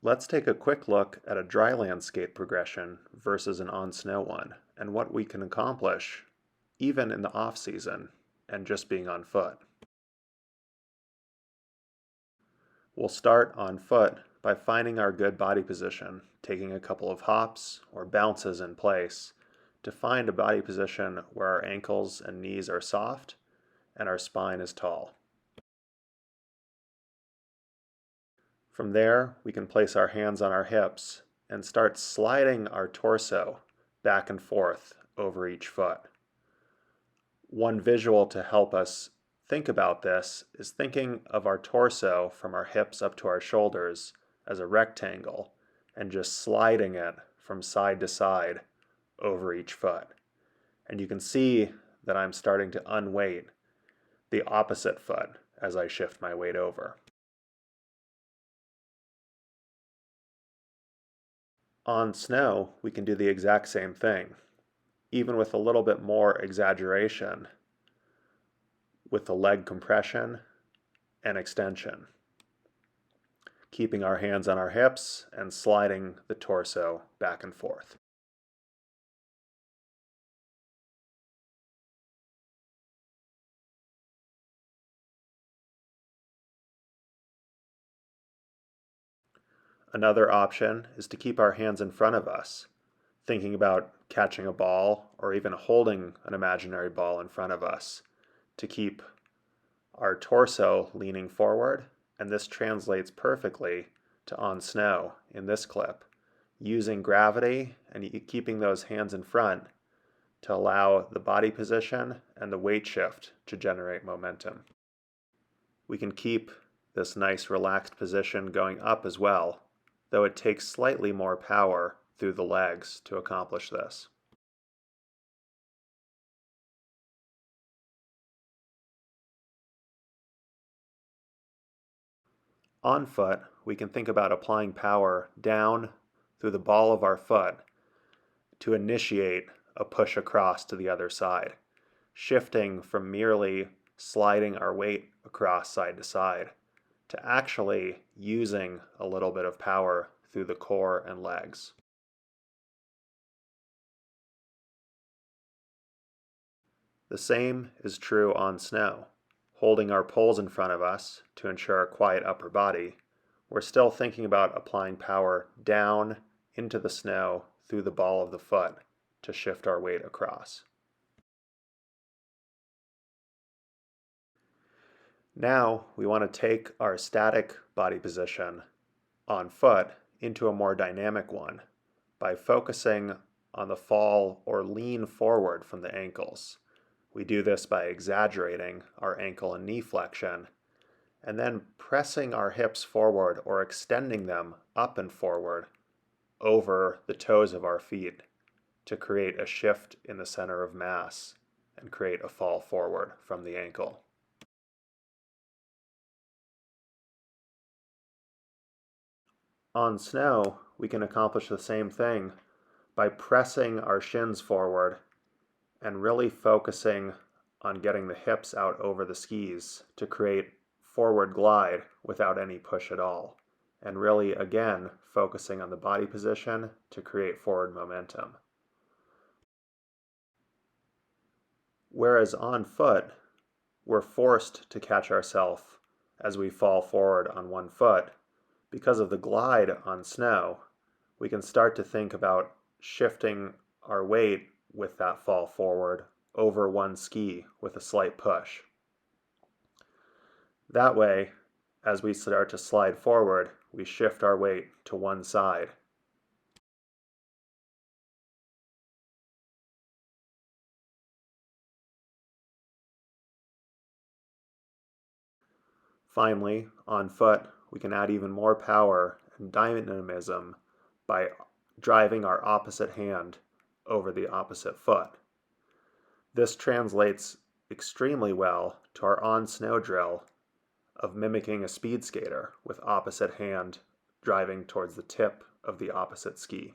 Let's take a quick look at a dryland skate progression versus an on-snow one, and what we can accomplish even in the off-season and just being on foot. We'll start on foot by finding our good body position, taking a couple of hops or bounces in place to find a body position where our ankles and knees are soft and our spine is tall. From there, we can place our hands on our hips and start sliding our torso back and forth over each foot. One visual to help us think about this is thinking of our torso from our hips up to our shoulders as a rectangle and just sliding it from side to side over each foot. And you can see that I'm starting to unweight the opposite foot as I shift my weight over. On snow, we can do the exact same thing, even with a little bit more exaggeration with the leg compression and extension, keeping our hands on our hips and sliding the torso back and forth. Another option is to keep our hands in front of us, thinking about catching a ball or even holding an imaginary ball in front of us to keep our torso leaning forward, and this translates perfectly to on snow in this clip, using gravity and keeping those hands in front to allow the body position and the weight shift to generate momentum. We can keep this nice relaxed position going up as well, though it takes slightly more power through the legs to accomplish this. On foot, we can think about applying power down through the ball of our foot to initiate a push across to the other side, shifting from merely sliding our weight across side to side to actually using a little bit of power through the core and legs. The same is true on snow. Holding our poles in front of us to ensure a quiet upper body, we're still thinking about applying power down into the snow through the ball of the foot to shift our weight across. Now we want to take our static body position on foot into a more dynamic one by focusing on the fall or lean forward from the ankles. We do this by exaggerating our ankle and knee flexion and then pressing our hips forward or extending them up and forward over the toes of our feet to create a shift in the center of mass and create a fall forward from the ankle. On snow, we can accomplish the same thing by pressing our shins forward and really focusing on getting the hips out over the skis to create forward glide without any push at all, and really, again, focusing on the body position to create forward momentum. Whereas on foot, we're forced to catch ourselves as we fall forward on one foot. Because of the glide on snow, we can start to think about shifting our weight with that fall forward over one ski with a slight push. That way, as we start to slide forward, we shift our weight to one side. Finally, on foot, we can add even more power and dynamism by driving our opposite hand over the opposite foot. This translates extremely well to our on-snow drill of mimicking a speed skater with opposite hand driving towards the tip of the opposite ski.